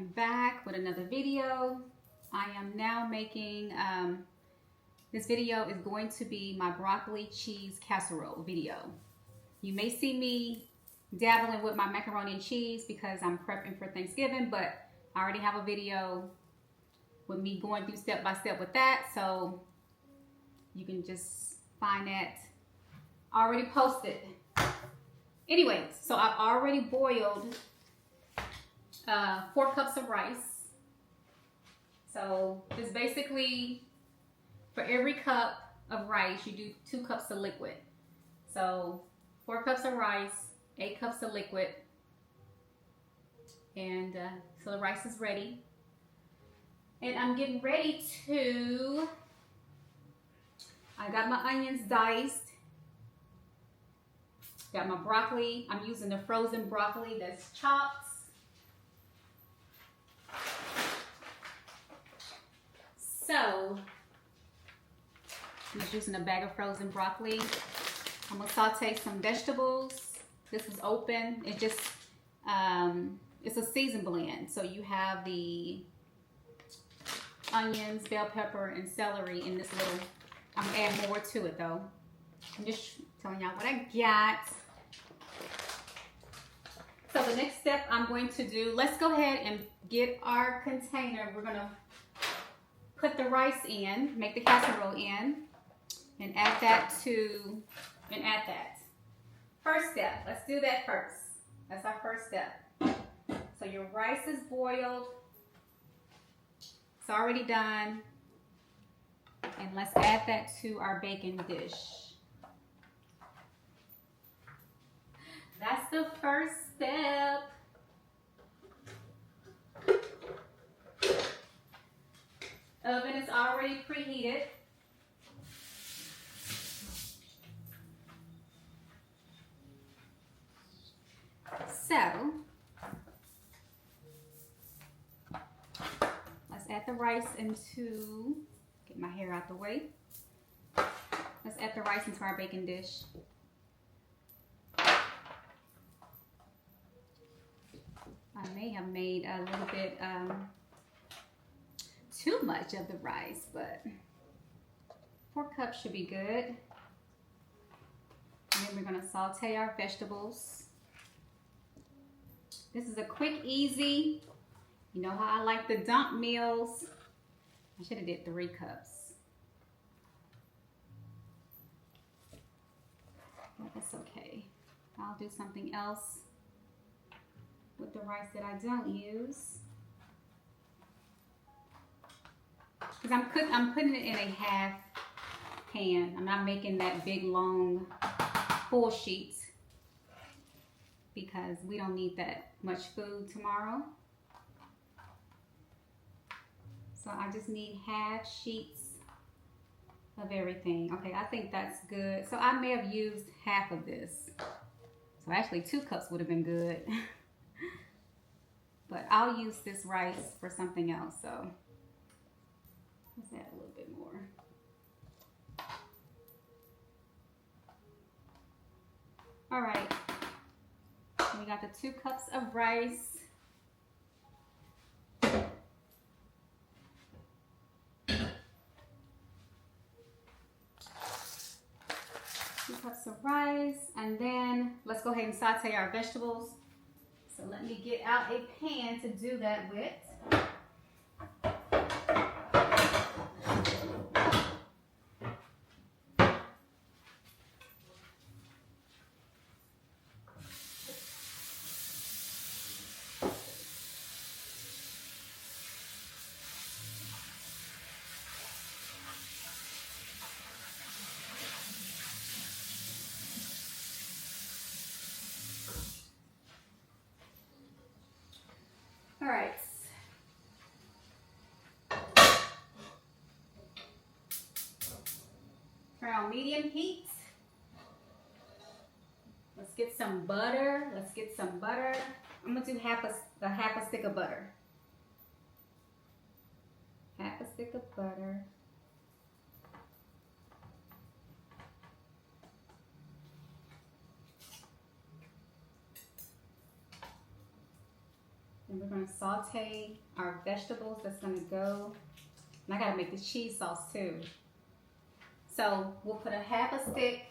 am back with another video. I am now making, this video is going to be my broccoli cheese casserole video. You may see me dabbling with my macaroni and cheese because I'm prepping for Thanksgiving, but I already have a video with me going through step by step with that, so you can just find that already posted. Anyways, so I've already boiled 4 cups of rice. So it's basically for every cup of rice, you do 2 cups of liquid. So 4 cups of rice, 8 cups of liquid. And so the rice is ready. And I'm getting ready to, I got my onions diced. Got my broccoli. I'm using the frozen broccoli that's chopped. So, I'm just using a bag of frozen broccoli. I'm gonna saute some vegetables. This is open. It's just, it's a seasoned blend. So you have the onions, bell pepper, and celery in this little, I'm gonna add more to it though. I'm just telling y'all what I got. So the next step I'm going to do, let's go ahead and get our container. We're gonna put the rice in, make the casserole in, and add that to, First step, let's do that first. That's our first step. So your rice is boiled. It's already done. And let's add that to our baking dish. That's the first step. Oven is already preheated. So, let's add the rice into, get my hair out the way. Let's add the rice into our baking dish. I may have made a little bit too much of the rice, but 4 cups should be good. And then we're gonna saute our vegetables. This is a quick, easy, you know how I like the dump meals. I should have did 3 cups. But that's okay. I'll do something else with the rice that I don't use. Because I'm putting it in a half pan. I'm not making that big long full sheet because we don't need that much food tomorrow. So I just need half sheets of everything. Okay, I think that's good. So I may have used half of this. So actually 2 cups would have been good. But I'll use this rice for something else, so let's add a little bit more. All right, we got the 2 cups of rice. 2 cups of rice, and then let's go ahead and saute our vegetables. So let me get out a pan to do that with. All right. Turn on medium heat. Let's get some butter. I'm gonna do half a stick of butter. Half a stick of butter. And we're going to saute our vegetables. That's going to go. And I got to make the cheese sauce too. So we'll put a half a stick.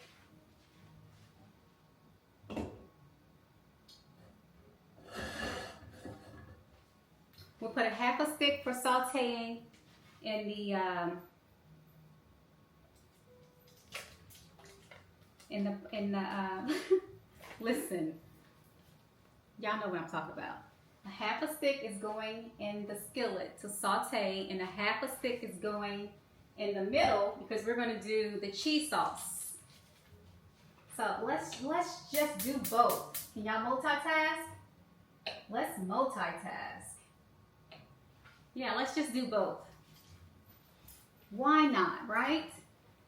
We'll put a half a stick for sauteing in the listen, y'all know what I'm talking about. A half a stick is going in the skillet to saute, and a half a stick is going in the middle because we're going to do the cheese sauce. So let's just do both. Can y'all multitask? Let's multitask. Yeah, let's just do both. Why not, right?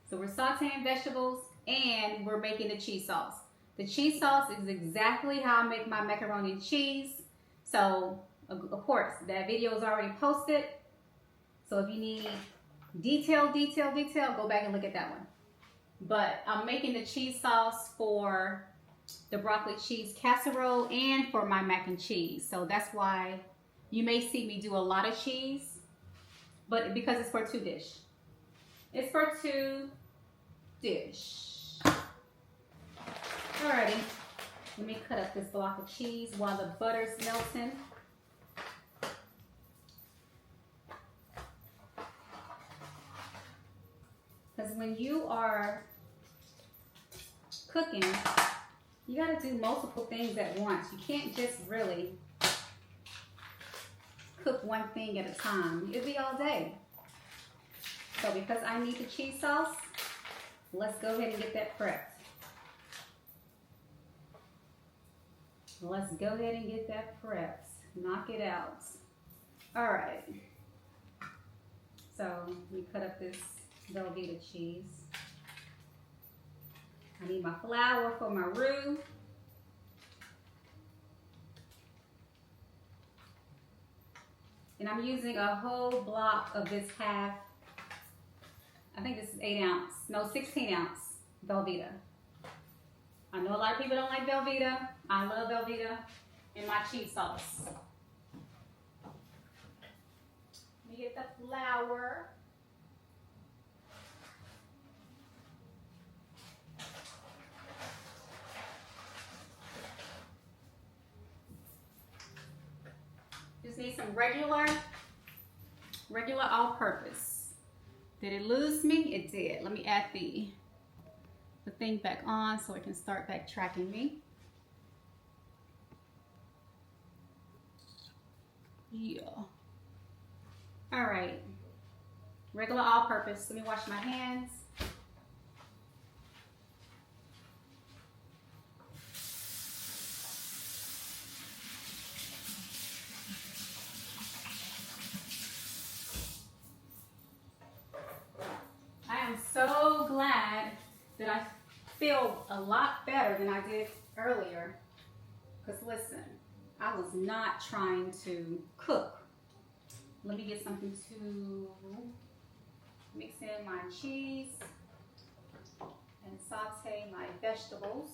So we're sauteing vegetables and we're making the cheese sauce. The cheese sauce is exactly how I make my macaroni and cheese. So, of course, that video is already posted. So if you need detail, go back and look at that one. But I'm making the cheese sauce for the broccoli cheese casserole and for my mac and cheese. So that's why you may see me do a lot of cheese, but because it's for 2 dish. It's for 2 dish. Alrighty, let me cut up this block of cheese while the butter's melting. Because when you are cooking, you got to do multiple things at once. You can't just really cook one thing at a time. It'll be all day. So because I need the cheese sauce, let's go ahead and get that prepped. Let's go ahead and get that prepped. Knock it out. All right. So we cut up this Velveeta cheese. I need my flour for my roux. And I'm using a whole block of this half, I think this is 8 ounce, no 16 ounce Velveeta. I know a lot of people don't like Velveeta. I love Velveeta in my cheese sauce. Let me get the flour. Just need some regular all-purpose. Did it lose me? It did. Let me add the thing back on so it can start back tracking me. Yeah. All right. Regular all-purpose. Let me wash my hands. So glad that I feel a lot better than I did earlier. Because listen, I was not trying to cook. Let me get something to mix in my cheese and saute my vegetables.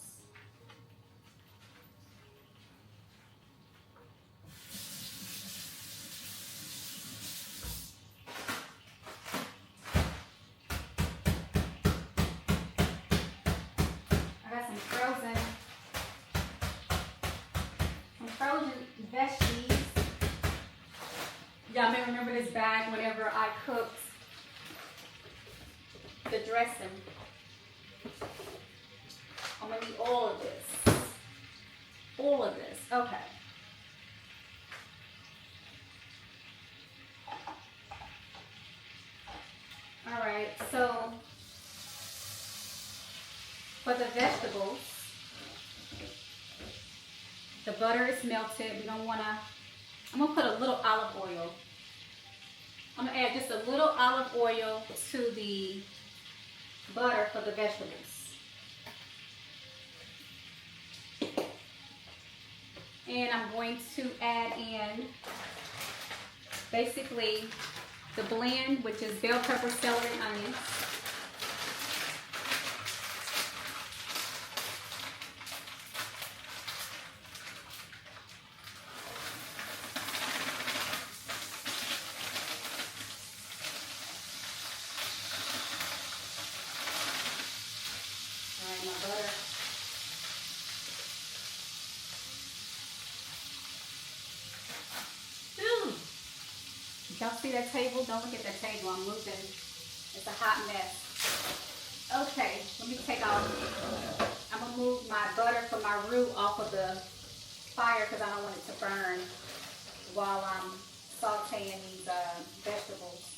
Veggies. Y'all may remember this bag whenever I cooked the dressing. I'm gonna need all of this. All of this. Okay. All right, so for the vegetables, the butter is melted. We don't want to, I'm going to put a little olive oil. I'm going to add just a little olive oil to the butter for the vegetables. And I'm going to add in basically the blend, which is bell pepper, celery, and onions. Y'all see that table? Don't look at that table. I'm moving. It's a hot mess. Okay, let me take off. I'm going to move my butter from my roux off of the fire because I don't want it to burn while I'm sauteing these vegetables.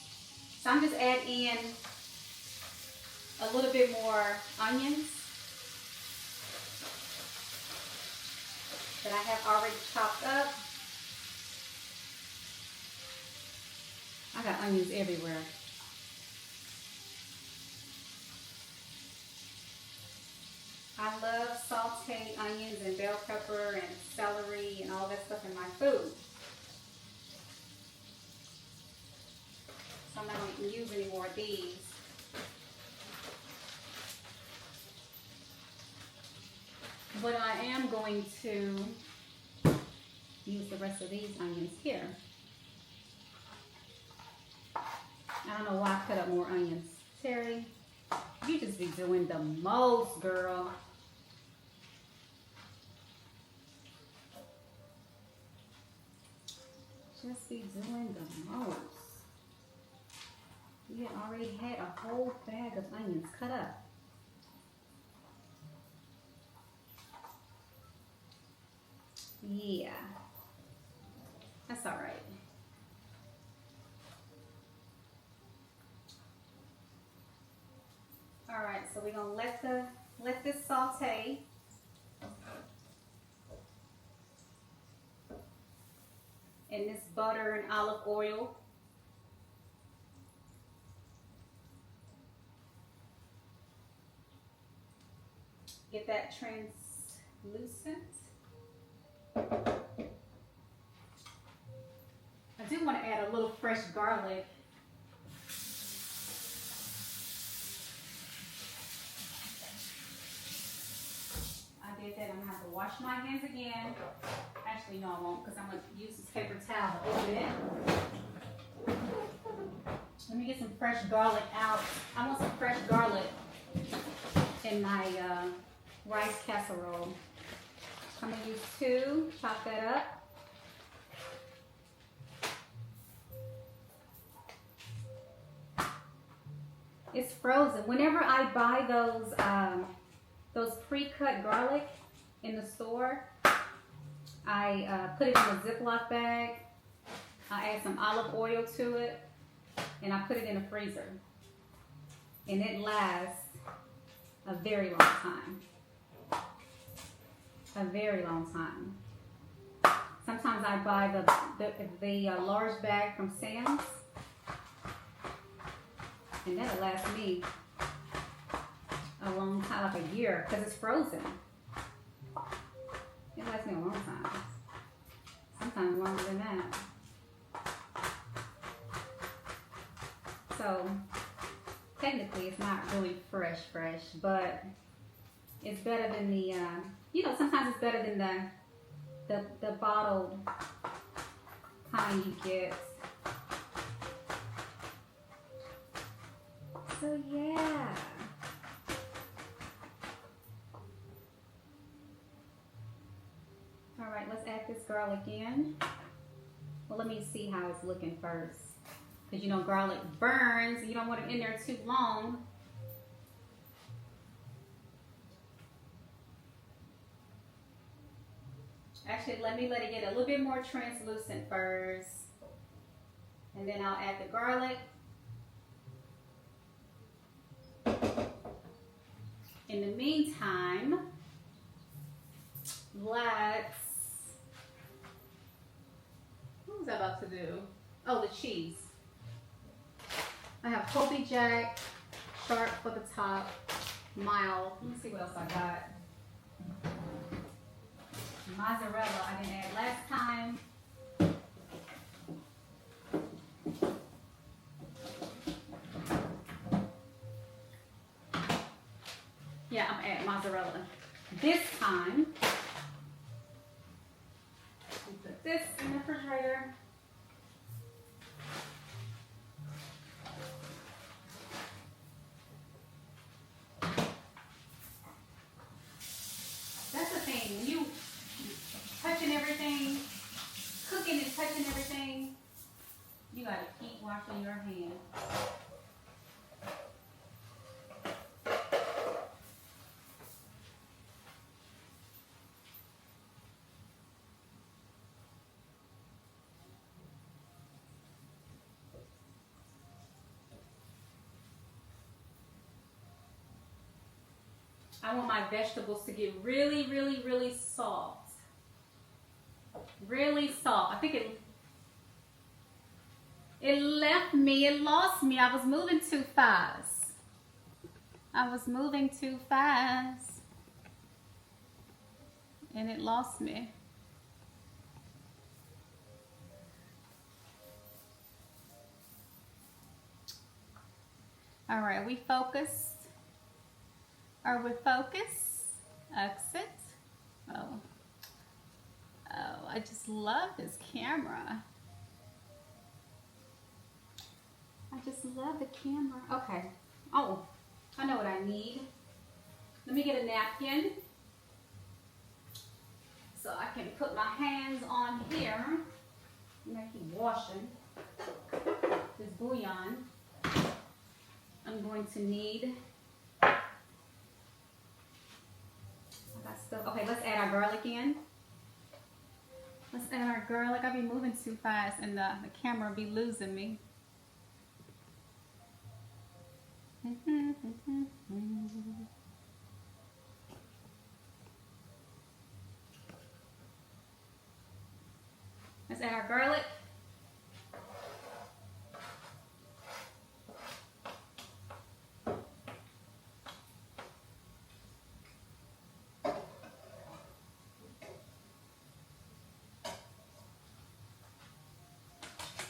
So I'm just adding in a little bit more onions that I have already chopped up. I got onions everywhere. I love sauteed onions and bell pepper and celery and all that stuff in my food. So I'm not going to use any more of these. But I am going to use the rest of these onions here. I don't know why I cut up more onions. Terrie, you just be doing the most, girl. Just be doing the most. We had already had a whole bag of onions cut up. Yeah, that's all right. All right, so we're gonna let this saute. In this butter and olive oil. Get that translucent. I do want to add a little fresh garlic. I did that. I'm going to have to wash my hands again. Actually, no, I won't, because I'm going to use this paper towel to open it. Let me get some fresh garlic out. I want some fresh garlic in my rice casserole. I'm going to use 2, chop that up. It's frozen. Whenever I buy those pre-cut garlic in the store, I put it in a Ziploc bag. I add some olive oil to it, and I put it in a freezer. And it lasts a very long time. A very long time. Sometimes I buy the large bag from Sam's, and that'll last me a long time, like a year, because it's frozen. It lasts me a long time. Sometimes longer than that. So technically it's not really fresh, but it's better than the, sometimes it's better than the bottled kind you get. So yeah. All right, let's add this garlic in. Well, let me see how it's looking first. Because garlic burns. You don't want it in there too long. Actually, let it get a little bit more translucent first. And then I'll add the garlic. In the meantime, what was I about to do? Oh, the cheese. I have Colby Jack, sharp for the top, mild. Let me see what else I got. Mozzarella I didn't add last time. Yeah, I'm adding mozzarella. This time, we put this in the refrigerator. That's the thing, when you touching everything, cooking and touching everything, You gotta keep washing your hands. I want my vegetables to get really, really, really soft. Really soft. I think it left me, it lost me. I was moving too fast. I was moving too fast. And it lost me. All right, are we focused? Are we focused? Exit. Oh. Oh, I just love this camera. I just love the camera. Okay. Oh, I know what I need. Let me get a napkin so I can put my hands on here. And I keep washing this bouillon. I'm going to need. Okay, let's add our garlic in. Let's add our garlic. I be moving too fast and the camera be losing me. Let's add our garlic.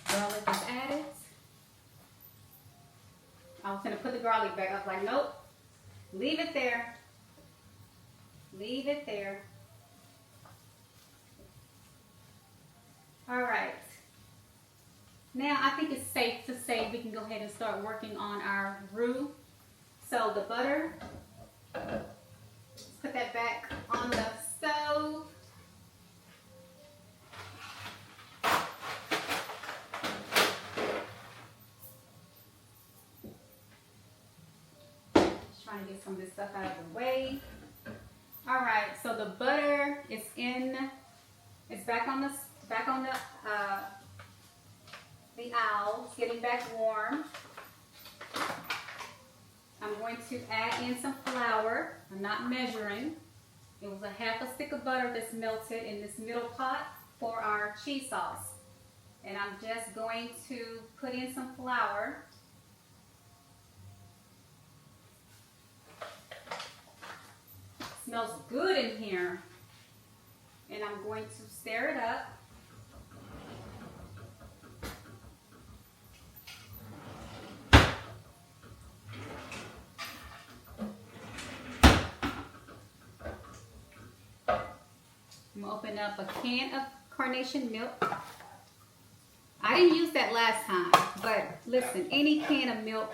Garlic is added. I was going to put the garlic back. I was like, nope. Leave it there. Leave it there. All right. Now I think it's safe to say we can go ahead and start working on our roux. So the butter, let's put that back on the stove. Trying to get some of this stuff out of the way. All right, so the butter is in. It's back on the owl. It's getting back warm. I'm going to add in some flour. I'm not measuring. It was a half a stick of butter that's melted in this middle pot for our cheese sauce, and I'm just going to put in some flour. Smells good in here, and I'm going to stir it up. I'm gonna open up a can of carnation milk. I didn't use that last time, but listen, any can of milk,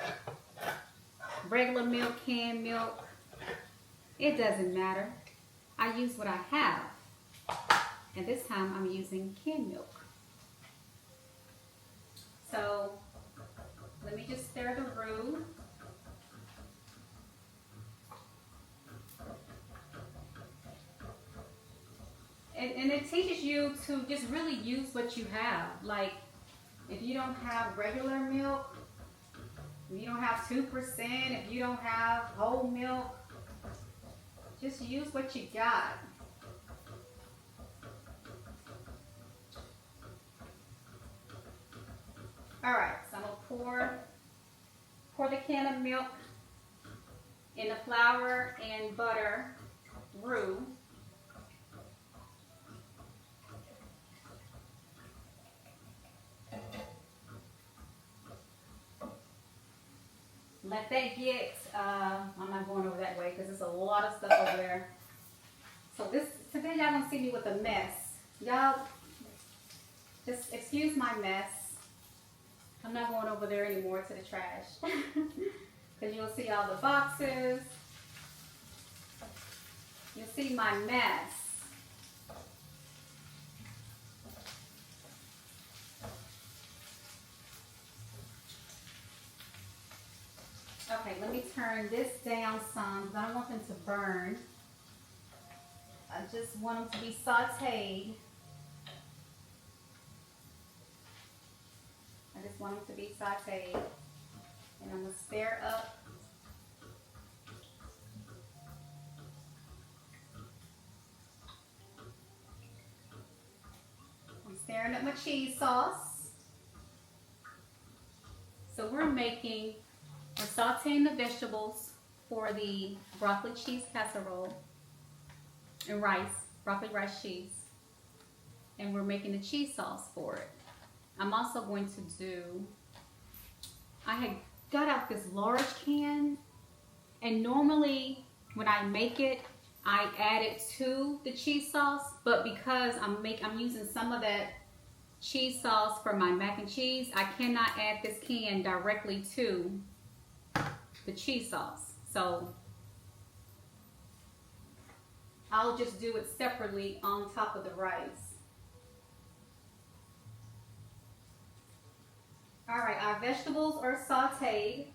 regular milk, canned milk, it doesn't matter. I use what I have. And this time I'm using canned milk. So let me just stir the roux. And it teaches you to just really use what you have. Like if you don't have regular milk, if you don't have 2%, if you don't have whole milk, just use what you got. All right, so I'm gonna pour the can of milk in the flour and butter roux. Let that get, I'm not going over that way because there's a lot of stuff over there. So today y'all gonna see me with a mess. Y'all, just excuse my mess. I'm not going over there anymore to the trash. Because you'll see all the boxes. You'll see my mess. turn this down some because I don't want them to burn. I just want them to be sauteed. I just want them to be sauteed. And I'm going to stir up. I'm stirring up my cheese sauce. So we're sauteing the vegetables for the broccoli cheese casserole and rice, broccoli rice cheese. And we're making the cheese sauce for it. I'm also going to do, I had got out this large can, and normally when I make it, I add it to the cheese sauce, but because I'm using some of that cheese sauce for my mac and cheese, I cannot add this can directly to the cheese sauce. So I'll just do it separately on top of the rice. All right, our vegetables are sauteed.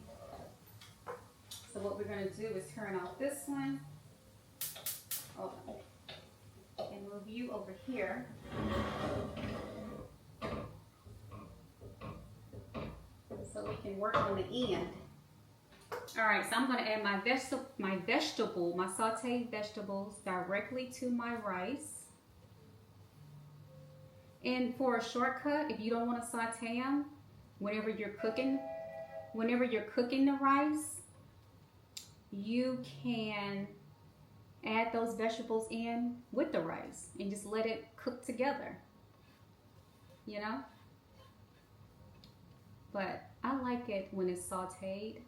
So what we're going to do is turn off this one. Hold on. And move you over here. So we can work on the end. All right, so I'm going to add my sauteed vegetables directly to my rice. And for a shortcut, if you don't want to saute them, whenever you're cooking the rice, you can add those vegetables in with the rice and just let it cook together, you know? But I like it when it's sauteed.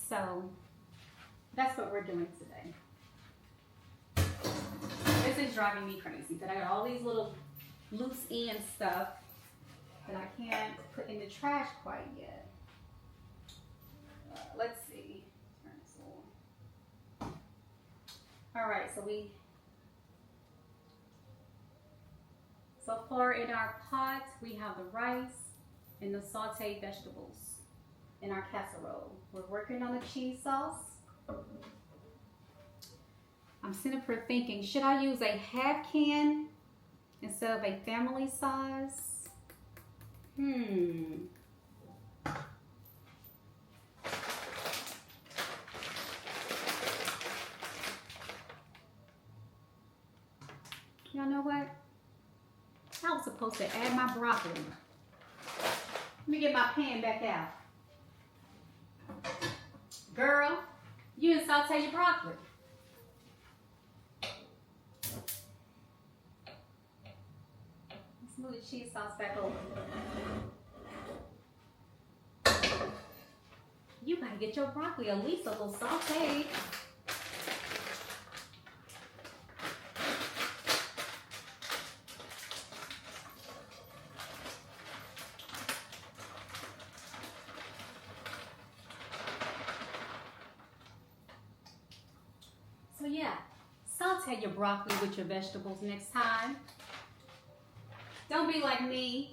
So that's what we're doing today. This is driving me crazy that I got all these little loose end stuff that I can't put in the trash quite yet. Let's see. Turn this on. All right, so far in our pot, we have the rice and the sauteed vegetables in our casserole. We're working on the cheese sauce. I'm sitting here thinking, should I use a half can instead of a family size? Y'all know what? I was supposed to add my broccoli. Let me get my pan back out. Girl, you didn't saute your broccoli. Let's move the cheese sauce back over. You gotta get your broccoli at least a little sauteed. So yeah, saute your broccoli with your vegetables next time. Don't be like me.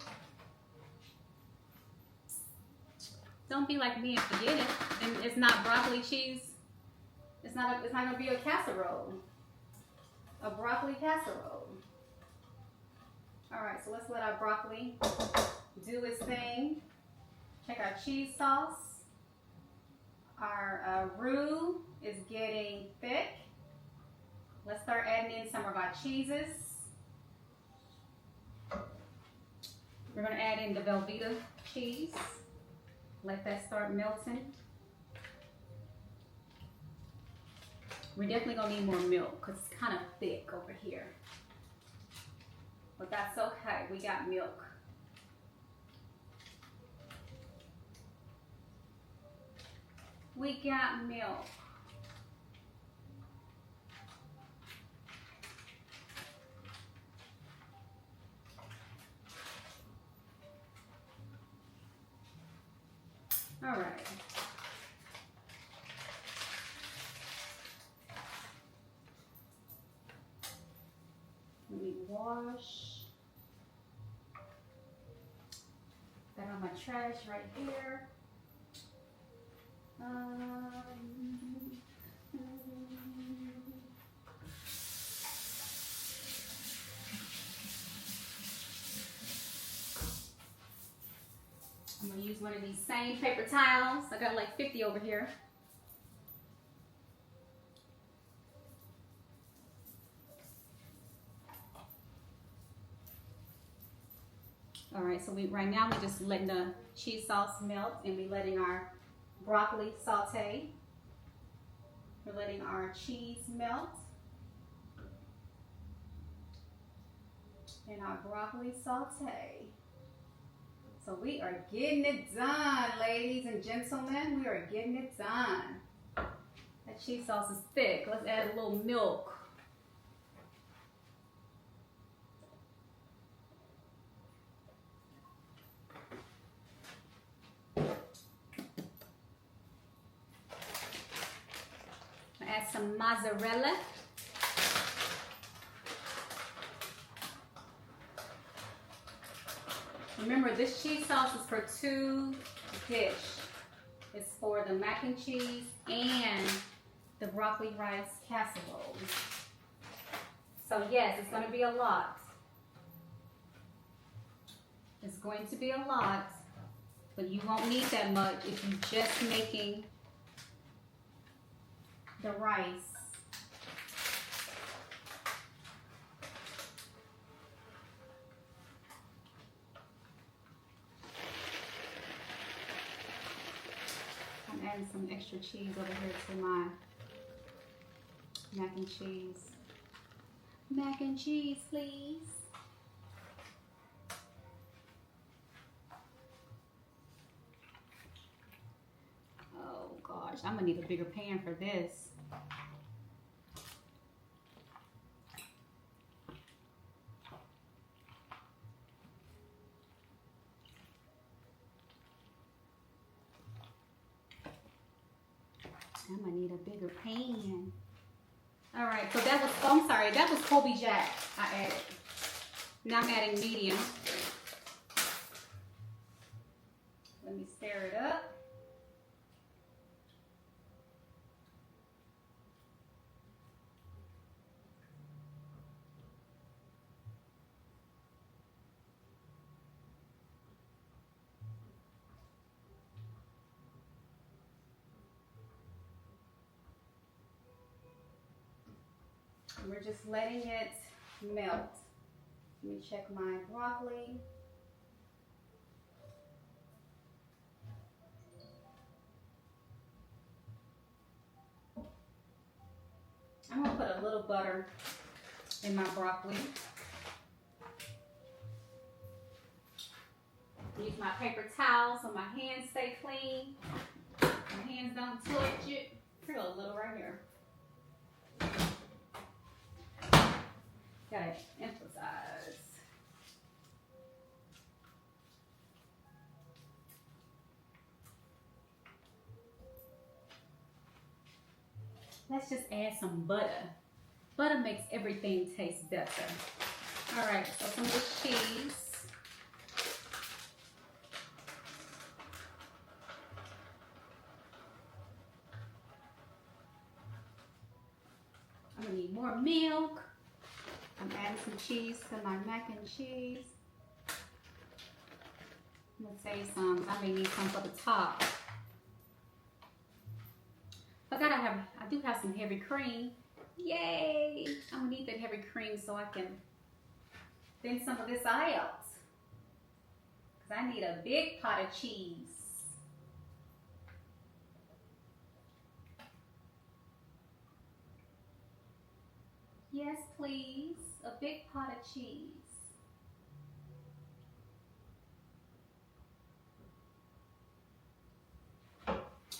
Don't be like me and forget it. And it's not broccoli cheese. It's not gonna be a casserole. A broccoli casserole. All right, so let's let our broccoli do its thing. Check our cheese sauce. Our roux is getting thick. Let's start adding in some of our cheeses. We're gonna add in the Velveeta cheese. Let that start melting. We're definitely gonna need more milk because it's kind of thick over here. But that's okay, we got milk. We got milk. All right. Let me wash. Got all my trash right here. I'm gonna use one of these same paper towels. I got like 50 over here. All right, so right now we're just letting the cheese sauce melt, and we're letting our broccoli saute. We're letting our cheese melt. And our broccoli saute. So we are getting it done, ladies and gentlemen. We are getting it done. That cheese sauce is thick. Let's add a little milk. Add some mozzarella. Remember, this cheese sauce is for 2 dishes. It's for the mac and cheese and the broccoli rice casserole. So yes, it's going to be a lot. It's going to be a lot, but you won't need that much if you're just making the rice. I'm adding some extra cheese over here to my mac and cheese. Mac and cheese, please. Oh gosh, I'm gonna need a bigger pan for this. I'm gonna need a bigger pan. All right, so that was, oh, I'm sorry, that was Colby Jack I added. Now I'm adding medium. Let me stir it up. We're just letting it melt. Let me check my broccoli. I'm gonna put a little butter in my broccoli. Use my paper towel so my hands stay clean. My hands don't touch it. Put a little right here. Gotta emphasize. Let's just add some butter. Butter makes everything taste better. All right, so some of the cheese. I'm gonna need more milk. I'm adding some cheese to my mac and cheese. I'm gonna save some. I may need some for the top. I do have some heavy cream. Yay! I'm gonna need that heavy cream so I can thin some of this out. Because I need a big pot of cheese. Yes, please. A big pot of cheese.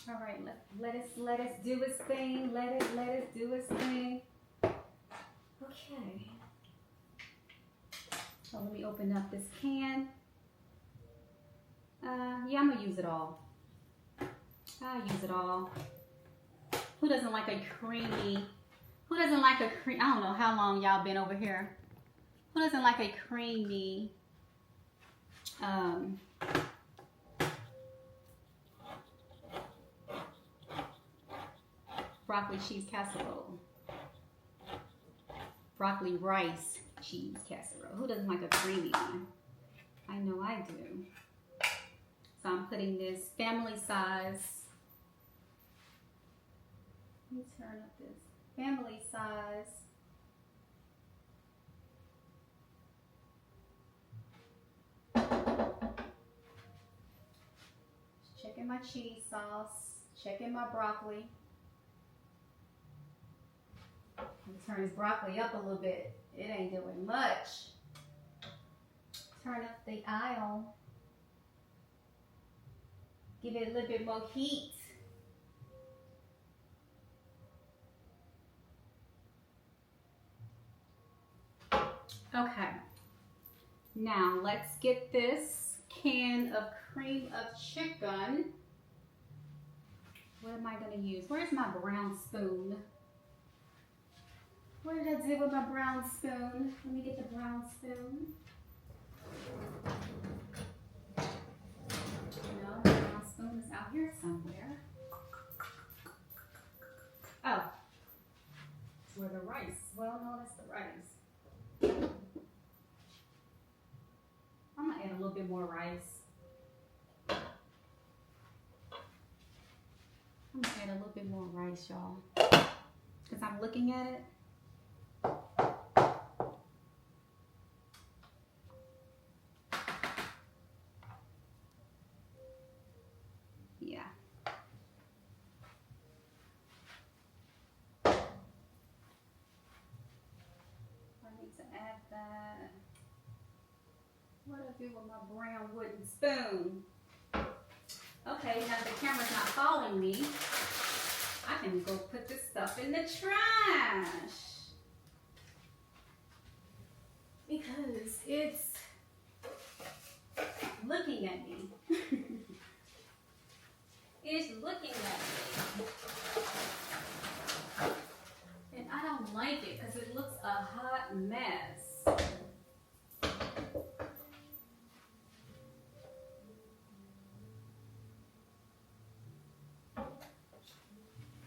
All right, let us do its thing. Let us do its thing. Okay. So let me open up this can. Yeah, I'm gonna use it all. I'll use it all. Who doesn't like a creamy? Who doesn't like a cream? I don't know how long y'all been over here. Who doesn't like a creamy? broccoli cheese casserole. Broccoli rice cheese casserole. Who doesn't like a creamy one? I know I do. So I'm putting this family size. Let me turn up this family size. Checking my cheese sauce, checking my broccoli. Turn this broccoli up a little bit. It ain't doing much. Turn up the aisle. Give it a little bit more heat. Okay. Now let's get this can of cream of chicken. What am I going to use? Where's my brown spoon? What did I do with my brown spoon? Let me get the brown spoon. No, the brown spoon is out here somewhere. Oh, it's where the rice. Well, no, that's the rice. I'm gonna add a little bit more rice. I'm gonna add a little bit more rice, y'all, because I'm looking at it. Yeah. I need to add that. What do I do with my brown wooden spoon? Okay, now the camera's not following me. I can go put this stuff in the trash. Because it's looking at me. It's looking at me. And I don't like it because it looks a hot mess.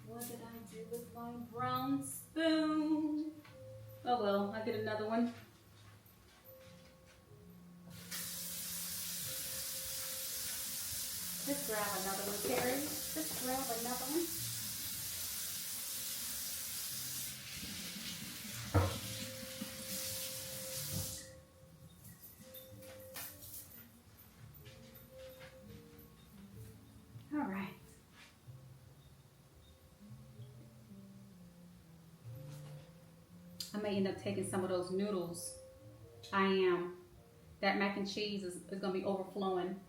What did I do with my brown spoon? Oh well, I'll get another one. Just grab another one, Terrie. Just grab another one. All right. I may end up taking some of those noodles. I am. That mac and cheese is going to be overflowing.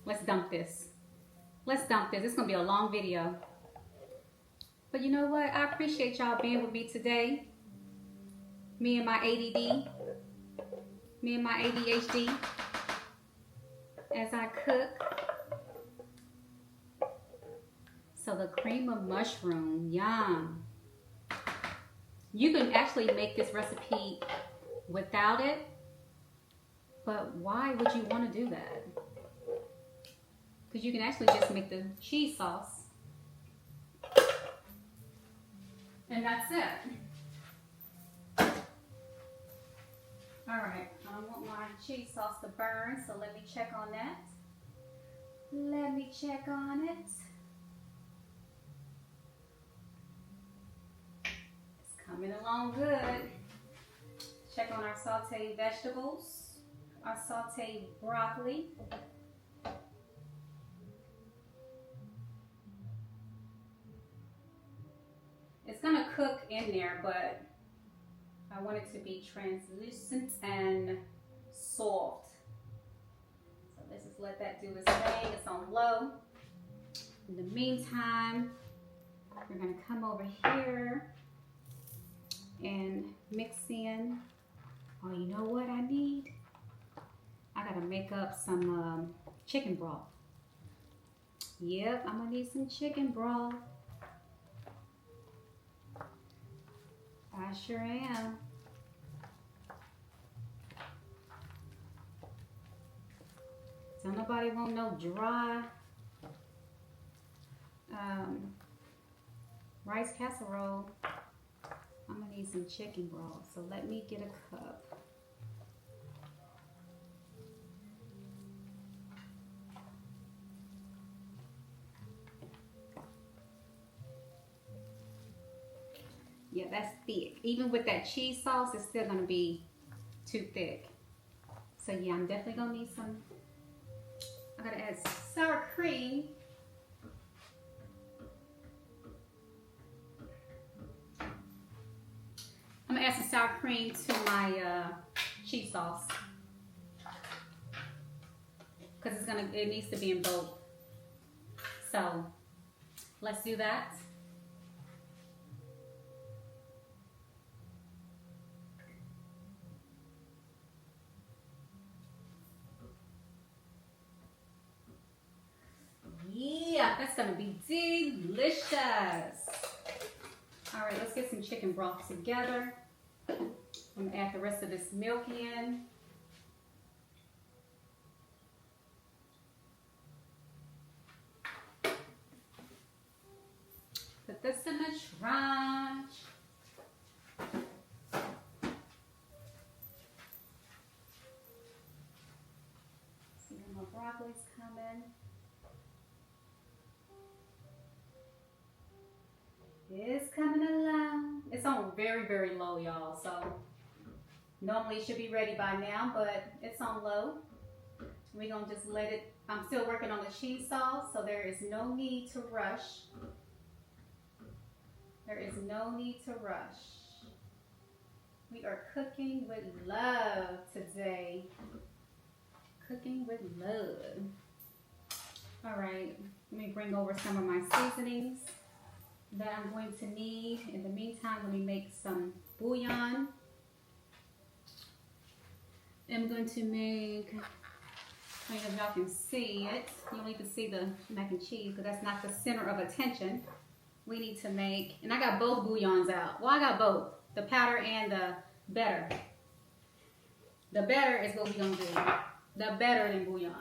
Let's dump this. Let's dump this. It's going to be a long video. But you know what? I appreciate y'all being with me today. Me and my ADD. Me and my ADHD. As I cook. So the cream of mushroom. Yum. You can actually make this recipe without it. But why would you want to do that? Because you can actually just make the cheese sauce. And that's it. Alright, I don't want my cheese sauce to burn, so let me check on that. Let me check on it. It's coming along good. Check on our sauteed vegetables, our sauteed broccoli. It's gonna cook in there, but I want it to be translucent and soft. So let's just let that do its thing. It's on low. In the meantime, we're gonna come over here and mix in. Oh, you know what I need? I gotta make up some chicken broth. Yep, I'm gonna need some chicken broth. I sure am. Don't nobody want no dry rice casserole, I'm gonna need some chicken broth. So let me get a cup. Yeah, that's thick. Even with that cheese sauce, it's still gonna be too thick. So yeah, I'm definitely gonna need some. I gotta add sour cream. I'm gonna add some sour cream to my cheese sauce because it needs to be in both. So let's do that. Yeah, that's gonna be delicious. All right, let's get some chicken broth together. I'm gonna add the rest of this milk in. Put this in the trunk. See when my broccoli's coming. It's coming along. It's on very, very low, y'all. So normally it should be ready by now, but it's on low. We're gonna just let it. I'm still working on the cheese sauce, so there is no need to rush. There is no need to rush. We are cooking with love today. Cooking with love. All right, let me bring over some of my seasonings that I'm going to need. In the meantime, let me make some bouillon. I'm going to make, I don't know if y'all can see it. You only can see the mac and cheese because that's not the center of attention. We need to make, and I got both bouillons out. Well, I got both, the powder and the better. The better is what we're gonna do. The better than bouillon.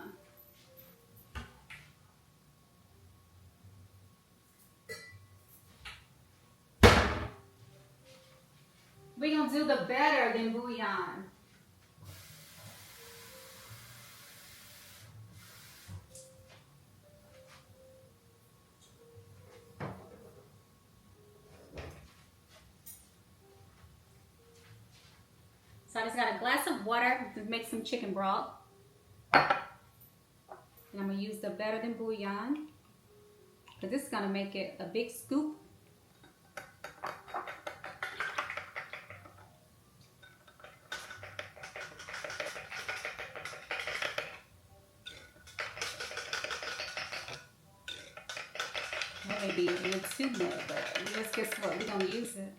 We're gonna do the better than bouillon. So I just got a glass of water to make some chicken broth. And I'm gonna use the better than bouillon, because this is gonna make it a big scoop. That may be a little too much, but let's guess what, we're gonna use it.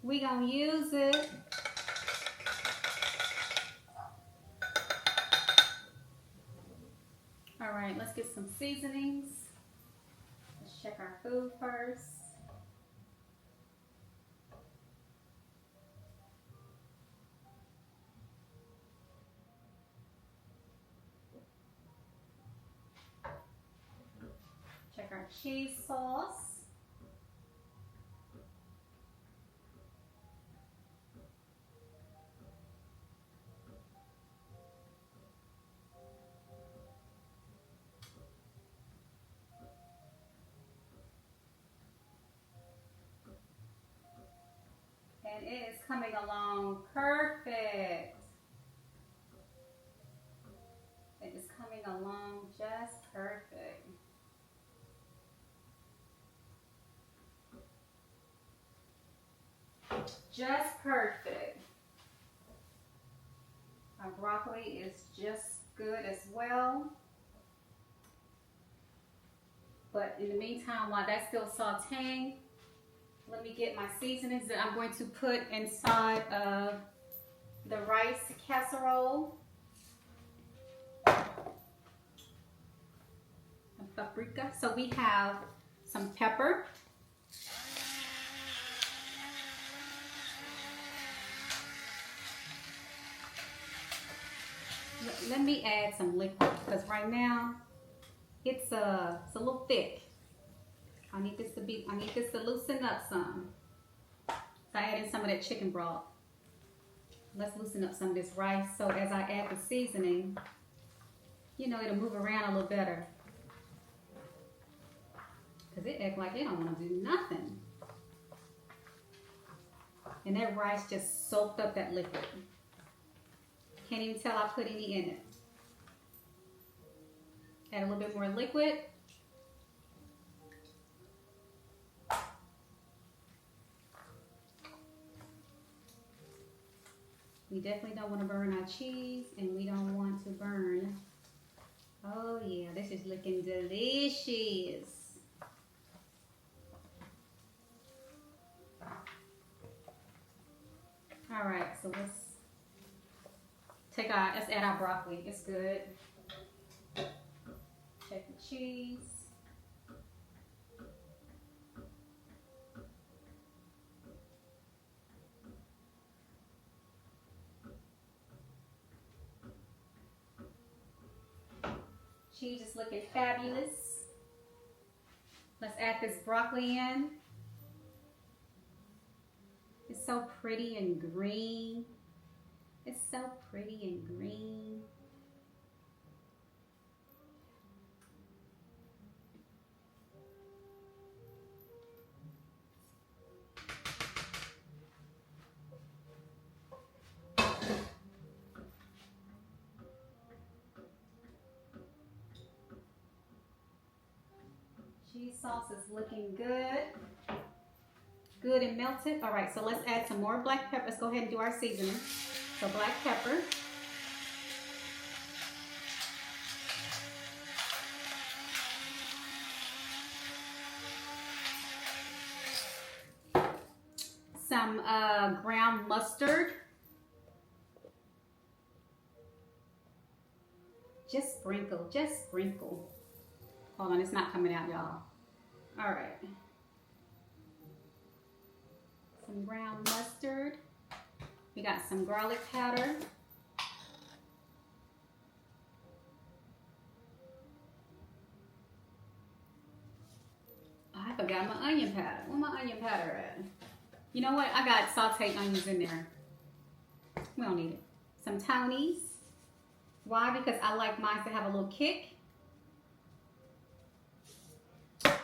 We gonna use it. All right, let's get some seasonings. Let's check our food first. Check our cheese sauce. And it is coming along perfect. It is coming along just perfect. Just perfect. Our broccoli is just good as well. But in the meantime, while that's still sauteing, let me get my seasonings that I'm going to put inside of the rice casserole. Paprika. So we have some pepper. Let me add some liquid because right now it's a little thick. I need this to loosen up some. So I added some of that chicken broth. Let's loosen up some of this rice so as I add the seasoning, you know, it'll move around a little better. Because it acts like it don't want to do nothing. And that rice just soaked up that liquid. Can't even tell I put any in it. Add a little bit more liquid. We definitely don't want to burn our cheese, and we don't want to burn. Oh yeah, this is looking delicious. All right, so let's add our broccoli. It's good. Check the cheese. Cheese is looking fabulous. Let's add this broccoli in. It's so pretty and green. It's so pretty and green. Cheese sauce is looking good. Good and melted. All right, so let's add some more black pepper. Let's go ahead and do our seasoning. So black pepper. Some ground mustard. Just sprinkle, just sprinkle. Hold on, it's not coming out, y'all. All right. Some ground mustard. We got some garlic powder. Oh, I forgot my onion powder. Where my onion powder at? You know what? I got sauteed onions in there. We don't need it. Some townies. Why? Because I like mine to have a little kick.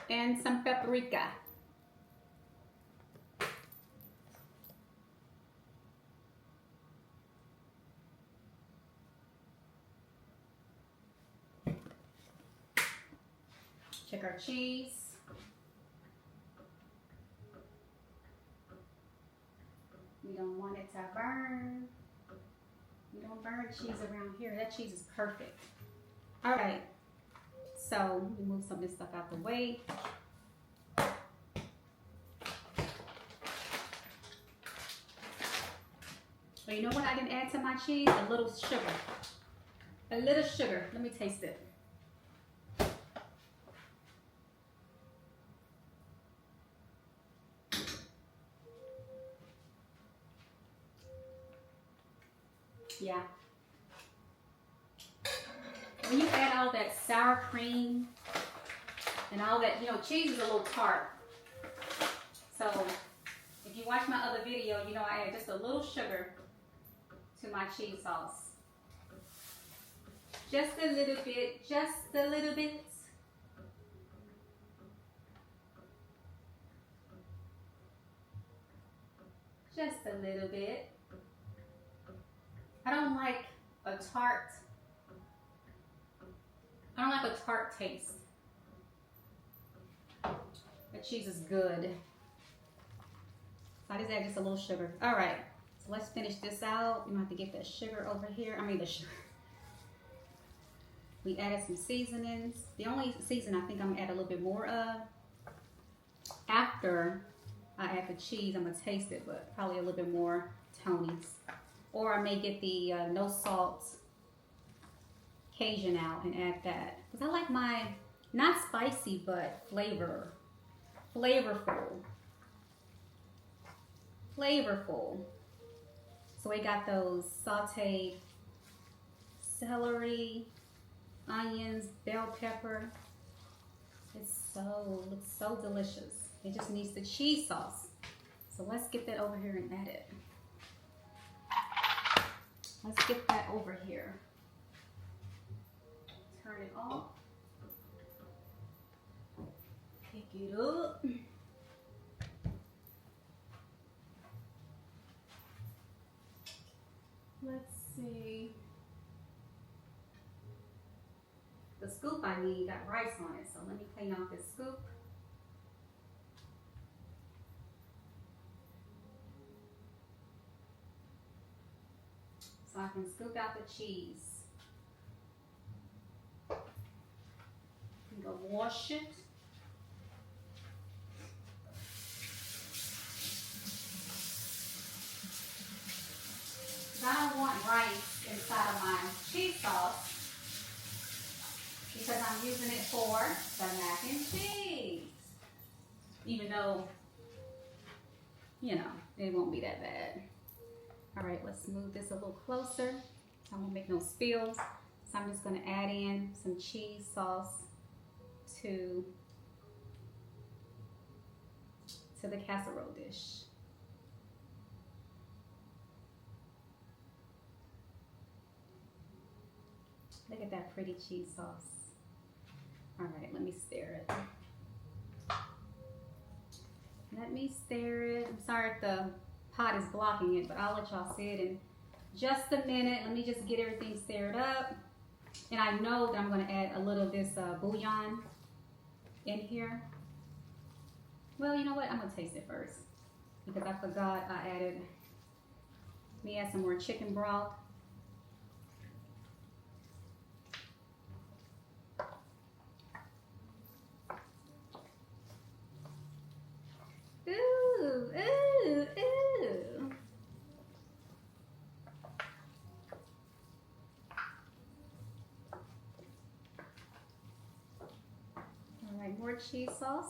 And some paprika. Check our cheese. We don't want it to burn. We don't burn cheese around here. That cheese is perfect. All right. So let me move some of this stuff out the way. So you know what I didn't add to my cheese? A little sugar. A little sugar. Let me taste it. Yeah. When you add all that sour cream and all that, you know, cheese is a little tart. So if you watch my other video, you know I add just a little sugar to my cheese sauce. Just a little bit, just a little bit. Just a little bit. I don't like a tart. I don't like a tart taste. The cheese is good. So I just add just a little sugar. All right, so let's finish this out. You have to get the sugar over here. I mean the sugar. We added some seasonings. The only season I think I'm gonna add a little bit more of after I add the cheese, I'm gonna taste it, but probably a little bit more Tony's. Or I may get the no salt Cajun out and add that. Because I like my, not spicy, but flavorful. So we got those sauteed celery, onions, bell pepper. It's looks so delicious. It just needs the cheese sauce. So let's get that over here and add it. Let's get that over here. Turn it off. Pick it up. Let's see. The scoop I need got rice on it, so let me clean out this scoop. So I can scoop out the cheese. Go wash it. I don't want rice inside of my cheese sauce because I'm using it for the mac and cheese. Even though, you know, it won't be that bad. All right, let's move this a little closer. I won't make no spills. So I'm just gonna add in some cheese sauce to the casserole dish. Look at that pretty cheese sauce. All right, let me stir it. Let me stir it. I'm sorry if the pot is blocking it, but I'll let y'all see it in just a minute. Let me just get everything stirred up. And I know that I'm gonna add a little of this bouillon in here. Well, you know what? I'm gonna taste it first because I forgot I added, let me add some more chicken broth. Ooh, ooh, ooh. All right, more cheese sauce.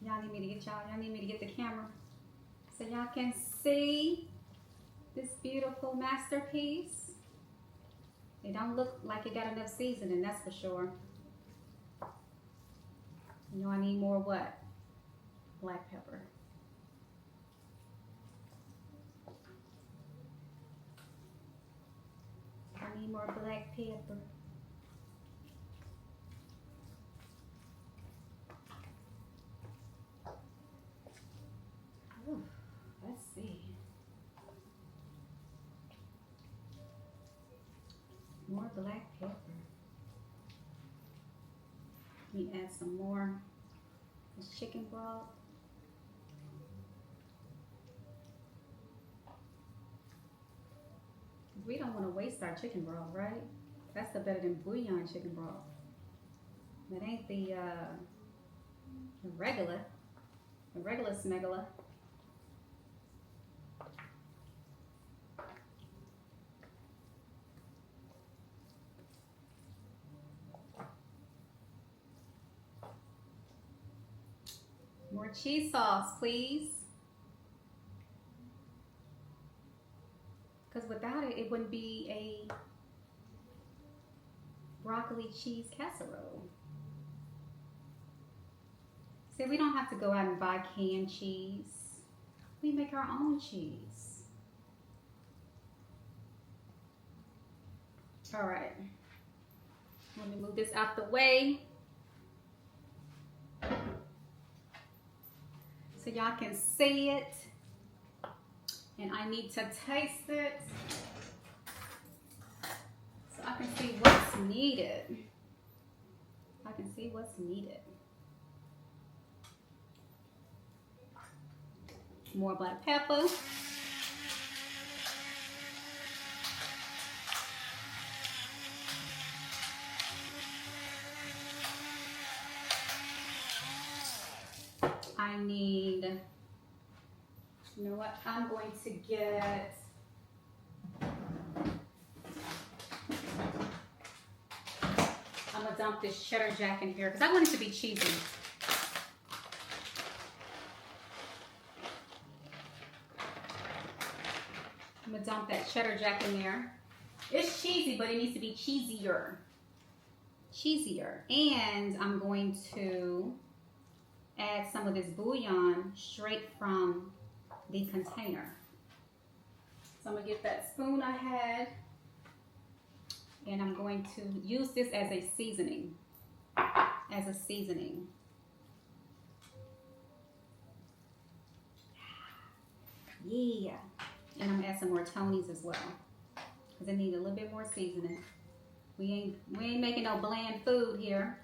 Y'all need me to get y'all need me to get the camera so y'all can see this beautiful masterpiece. It don't look like it got enough seasoning, that's for sure. You know I need more what? Black pepper. I need more black pepper. Ooh, let's see. More black pepper. Let me add some more this chicken broth. We don't want to waste our chicken broth, right? That's the better than bouillon chicken broth. That ain't the regular smegula. More cheese sauce, please. Because without it, it wouldn't be a broccoli cheese casserole. See, we don't have to go out and buy canned cheese. We make our own cheese. All right. Let me move this out the way so y'all can see it. And I need to taste it so I can see what's needed. I can see what's needed. More black pepper. I need, you know what, I'm going to get I'm gonna dump this cheddar jack in here because I want it to be cheesy. I'm gonna dump that cheddar jack in there. It's cheesy, but it needs to be cheesier. Cheesier. And I'm going to add some of this bouillon straight from the container. So I'm gonna get that spoon I had, and I'm going to use this as a seasoning. As a seasoning. Yeah. And I'm gonna add some more Tonys as well, because I need a little bit more seasoning. We ain't making no bland food here.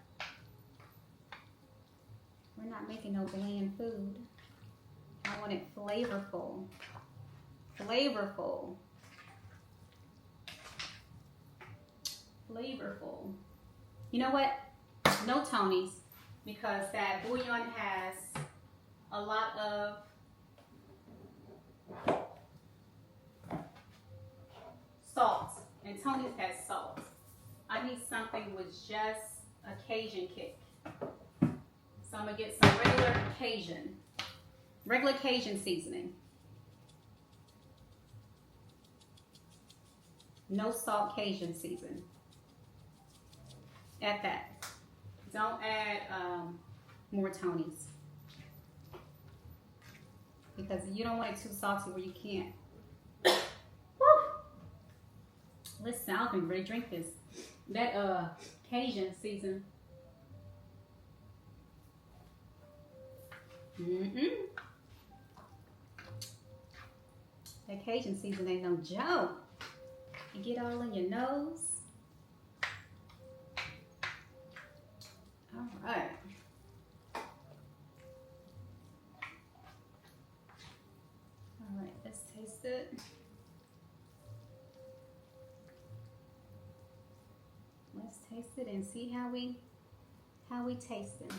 We're not making no bland food. I want it flavorful. Flavorful. Flavorful. You know what? No Tonys, because that bouillon has a lot of salt, and Tony's has salt. I need something with just a Cajun kick. So I'm gonna get some regular Cajun seasoning. No salt Cajun season. Add that. Don't add more Tonys, because you don't want it too salty where you can't. Listen, I can really drink this. That Cajun season. That Cajun season ain't no joke. You get all in your nose. All right. All right, let's taste it. Let's taste it and see how we taste it.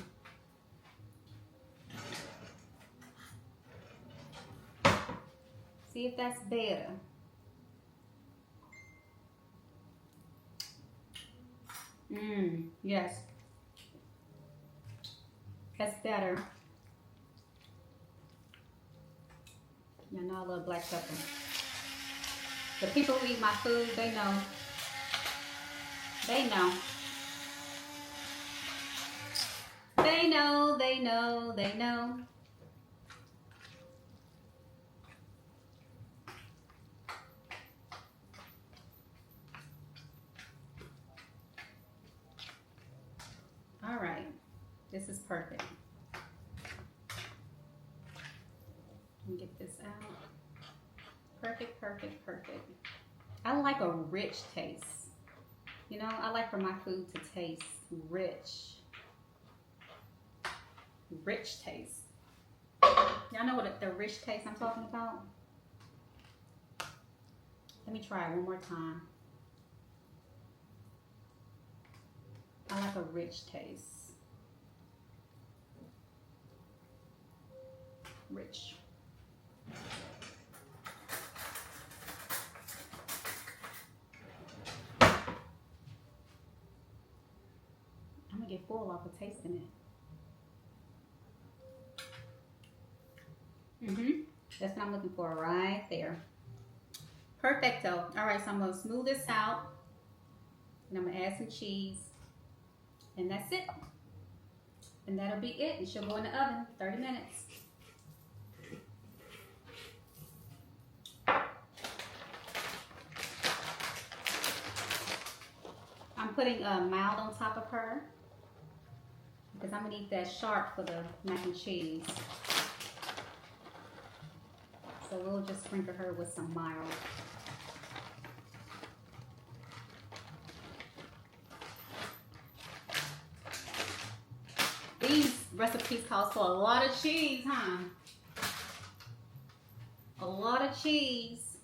See if that's better. Yes. That's better. Y'all know I love black pepper. The people who eat my food, they know. They know. They know, they know, they know. All right, this is perfect. Let me get this out. Perfect, perfect, perfect. I like a rich taste. You know, I like for my food to taste rich. Rich taste. Y'all know what the rich taste I'm talking about? Let me try it one more time. I like a rich taste. Rich. I'm gonna get full off of tasting it. That's what I'm looking for right there. Perfecto. All right, so I'm gonna smooth this out, and I'm gonna add some cheese, and that's it. And that'll be it. It should go in the oven 30 minutes. I'm putting a mild on top of her, because I'm gonna need that sharp for the mac and cheese. So we'll just sprinkle her with some mild. These recipes call for a lot of cheese, huh? A lot of cheese.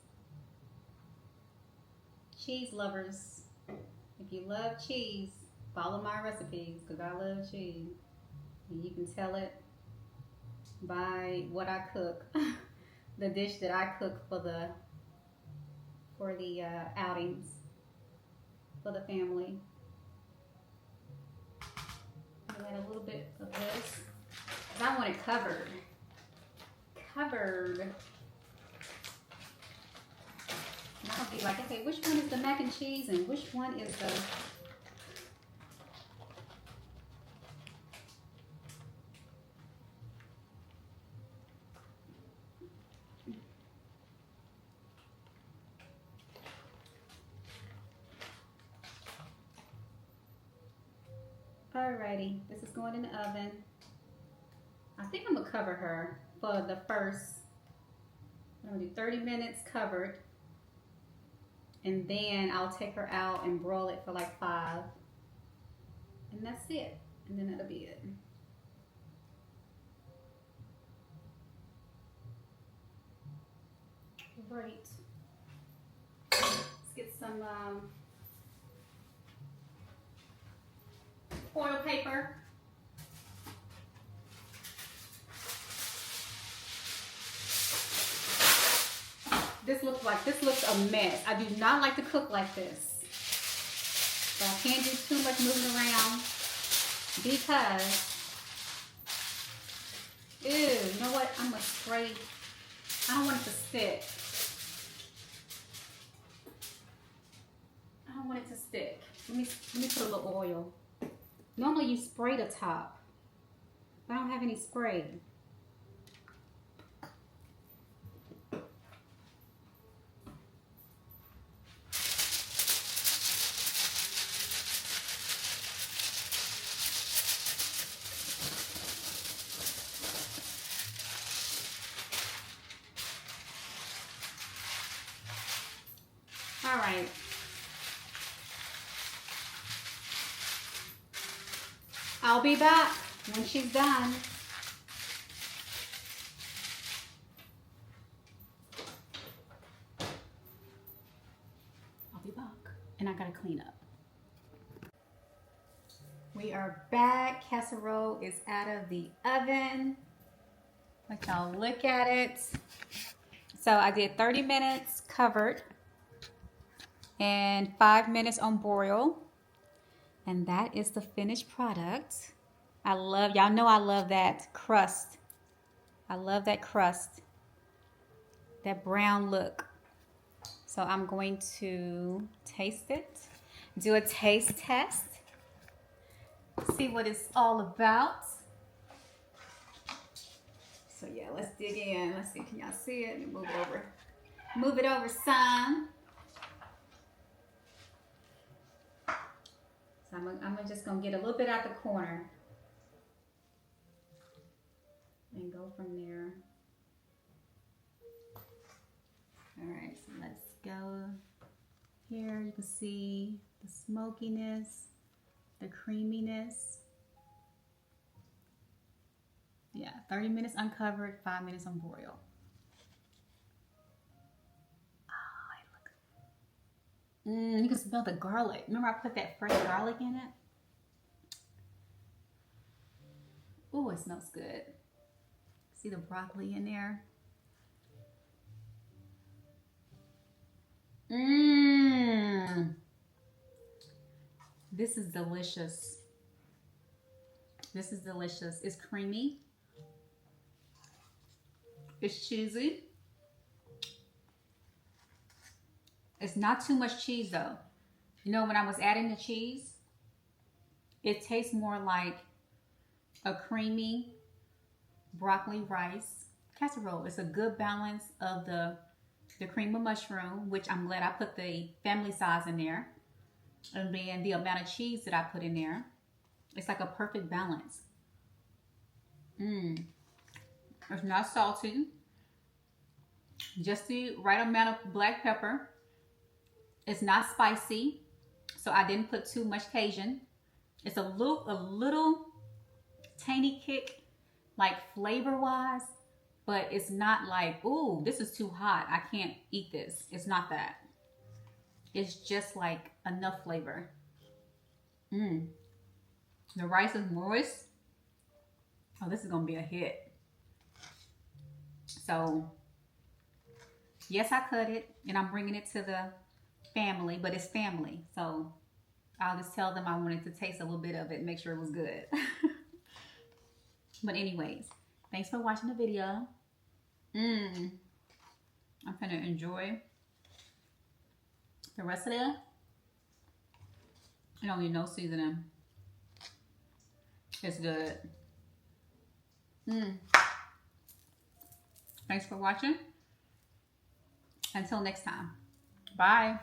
Cheese lovers, if you love cheese, follow my recipes, because I love cheese. And you can tell it by what I cook. The dish that I cook for the outings for the family. Add a little bit of this, because I want it covered. Covered. Okay, like, okay, which one is the mac and cheese and which one is the... Alrighty, this is going in the oven. I think I'm gonna cover her for the first, I'm gonna do 30 minutes covered. And then I'll take her out and broil it for like 5. And that's it. And then that'll be it. Great. Let's get some foil paper. This looks a mess. I do not like to cook like this. So I can't do too much moving around because, ew, you know what? I'm gonna spray. I don't want it to stick. I don't want it to stick. Let me put a little oil. Normally you spray the top, but I don't have any spray. All right. I'll be back when she's done. I'll be back. And I gotta clean up. We are back. Casserole is out of the oven. Let y'all look at it. So I did 30 minutes covered and 5 minutes on broil. And that is the finished product. I love, y'all know I love that crust. I love that crust, that brown look. So I'm going to taste it, do a taste test, see what it's all about. So yeah, let's dig in. Let's see, can y'all see it? Let me move it over. Move it over some. So I'm just gonna get a little bit out the corner and go from there. All right, so let's go here. You can see the smokiness, the creaminess. Yeah, 30 minutes uncovered, 5 minutes on broil. You can smell the garlic. Remember I put that fresh garlic in it? Oh, it smells good. See the broccoli in there? This is delicious. This is delicious. It's creamy. It's cheesy. It's not too much cheese though. You know, when I was adding the cheese, it tastes more like a creamy broccoli rice casserole. It's a good balance of the cream of mushroom, which I'm glad I put the family size in there. And then the amount of cheese that I put in there. It's like a perfect balance. It's not salty. Just the right amount of black pepper. It's not spicy, so I didn't put too much Cajun. It's a little tangy kick, like flavor-wise, but it's not like, ooh, this is too hot. I can't eat this. It's not that. It's just like enough flavor. The rice is moist. Oh, this is gonna be a hit. So, yes, I cut it, and I'm bringing it to the family, but it's family, so I'll just tell them I wanted to taste a little bit of it and make sure it was good. But anyways, thanks for watching the video. I'm gonna enjoy The rest of it, you don't need no seasoning. It's good. Thanks for watching. Until next time. Bye.